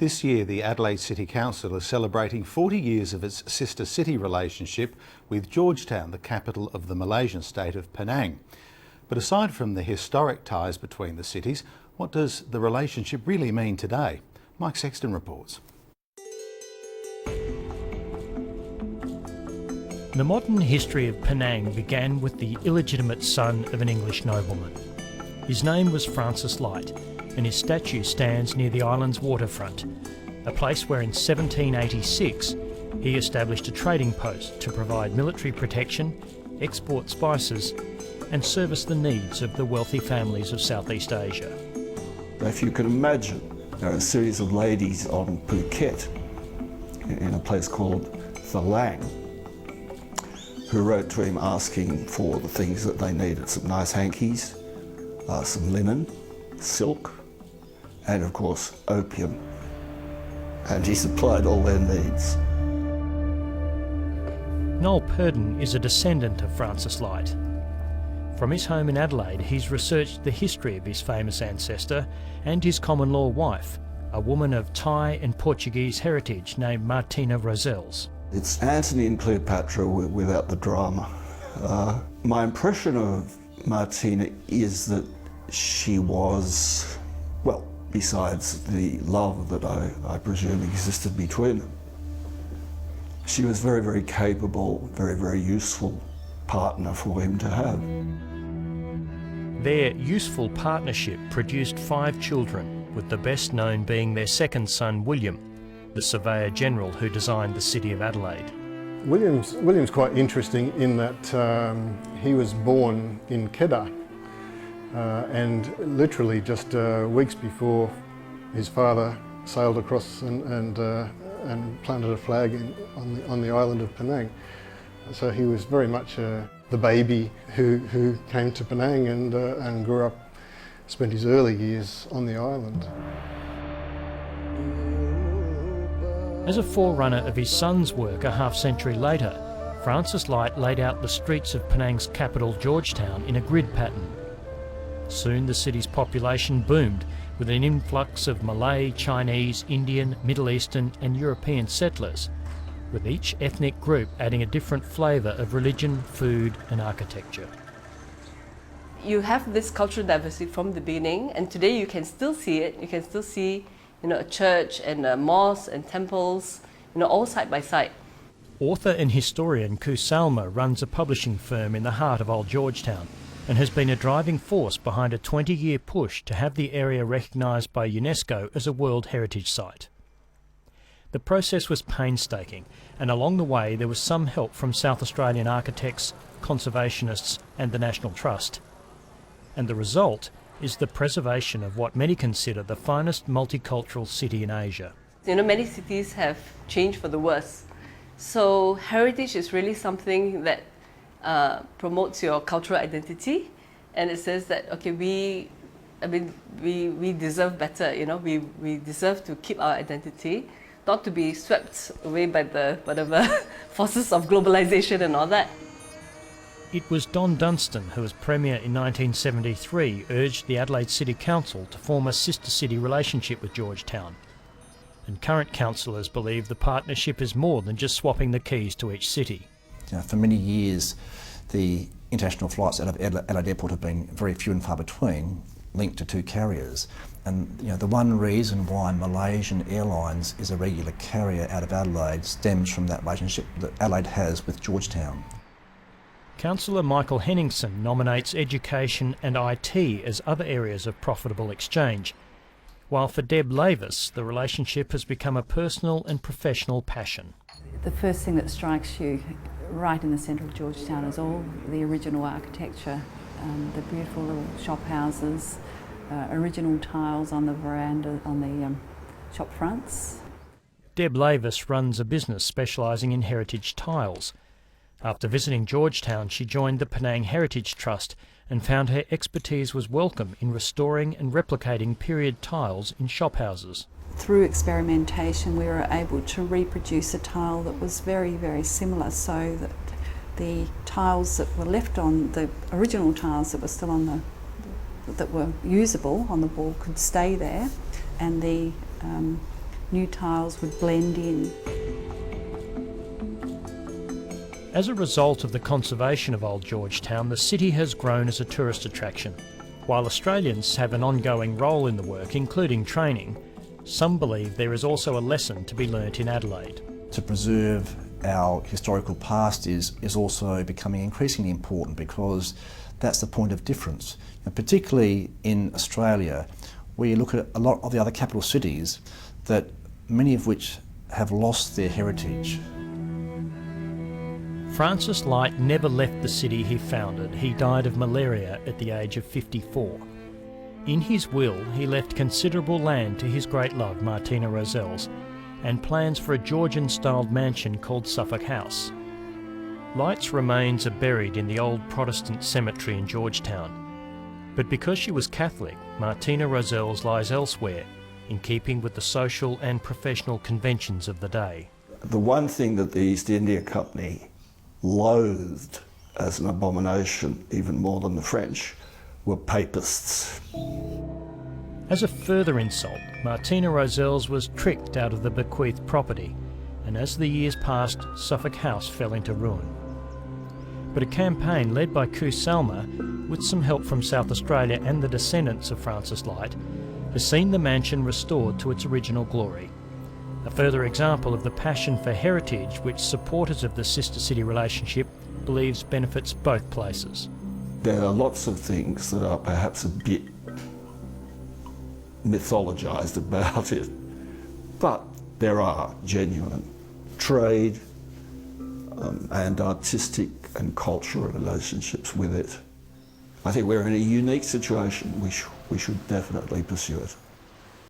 This year, the Adelaide City Council is celebrating 40 years of its sister city relationship with Georgetown, the capital of the Malaysian state of Penang. But aside from the historic ties between the cities, what does the relationship really mean today? Mike Sexton reports. The modern history of Penang began with the illegitimate son of an English nobleman. His name was Francis Light, and his statue stands near the island's waterfront, a place where in 1786 he established a trading post to provide military protection, export spices and service the needs of the wealthy families of Southeast Asia. If you can imagine, there are a series of ladies on Phuket in a place called the Lang, who wrote to him asking for the things that they needed, some nice hankies, some linen, silk, and of course opium, and he supplied all their needs. Noel Purdon is a descendant of Francis Light. From his home in Adelaide, he's researched the history of his famous ancestor and his common-law wife, a woman of Thai and Portuguese heritage named Martina Roselles. It's Antony and Cleopatra without the drama. My impression of Martina is that she was, well, besides the love that I presume existed between them, she was very, very capable, very, very useful partner for him to have. Their useful partnership produced 5 children, with the best known being their second son, William, the Surveyor General who designed the city of Adelaide. William's quite interesting in that he was born in Kedah, and literally just weeks before his father sailed across and planted a flag on the island of Penang. So he was very much the baby who came to Penang and grew up, spent his early years on the island. As a forerunner of his son's work a half-century later, Francis Light laid out the streets of Penang's capital, Georgetown, in a grid pattern. Soon the city's population boomed with an influx of Malay, Chinese, Indian, Middle Eastern and European settlers, with each ethnic group adding a different flavour of religion, food and architecture. You have this cultural diversity from the beginning, and today you can still see it. You can still see, a church and a mosque and temples, all side by side. Author and historian Khoo Salma runs a publishing firm in the heart of Old Georgetown and has been a driving force behind a 20-year push to have the area recognised by UNESCO as a World Heritage Site. The process was painstaking, and along the way there was some help from South Australian architects, conservationists and the National Trust. And the result is the preservation of what many consider the finest multicultural city in Asia. Many cities have changed for the worse. So heritage is really something that promotes your cultural identity, and it says that, okay, we deserve better, we deserve to keep our identity, not to be swept away by the whatever forces of globalization and all that. It was Don Dunstan who, as Premier in 1973, urged the Adelaide City Council to form a sister city relationship with Georgetown. And current councillors believe the partnership is more than just swapping the keys to each city. For many years, the international flights out of Adelaide Airport have been very few and far between, linked to 2 carriers. And the one reason why Malaysian Airlines is a regular carrier out of Adelaide stems from that relationship that Adelaide has with Georgetown. Councillor Michael Henningsen nominates education and IT as other areas of profitable exchange, while for Deb Lavis the relationship has become a personal and professional passion. The first thing that strikes you right in the centre of Georgetown is all the original architecture, the beautiful little shop houses, original tiles on the veranda, on the shop fronts. Deb Lavis runs a business specialising in heritage tiles. After visiting Georgetown, she joined the Penang Heritage Trust and found her expertise was welcome in restoring and replicating period tiles in shop houses. Through experimentation, we were able to reproduce a tile that was very, very similar, so that the tiles that were left on, the original tiles that were still on that were usable on the wall could stay there, and the new tiles would blend in. As a result of the conservation of Old Georgetown, the city has grown as a tourist attraction. While Australians have an ongoing role in the work, including training, some believe there is also a lesson to be learnt in Adelaide. To preserve our historical past is also becoming increasingly important, because that's the point of difference. And particularly in Australia, we look at a lot of the other capital cities, that many of which have lost their heritage. Francis Light never left the city he founded. He died of malaria at the age of 54. In his will, he left considerable land to his great love, Martina Rosells, and plans for a Georgian-styled mansion called Suffolk House. Light's remains are buried in the old Protestant cemetery in Georgetown. But because she was Catholic, Martina Rosells lies elsewhere, in keeping with the social and professional conventions of the day. The one thing that the East India Company loathed as an abomination, even more than the French, were papists. As a further insult, Martina Rosells was tricked out of the bequeathed property, and as the years passed, Suffolk House fell into ruin. But a campaign led by Khoo Salma, with some help from South Australia and the descendants of Francis Light, has seen the mansion restored to its original glory. A further example of the passion for heritage which supporters of the sister-city relationship believes benefits both places. There are lots of things that are perhaps a bit mythologised about it, but there are genuine trade and artistic and cultural relationships with it. I think we're in a unique situation. We should definitely pursue it.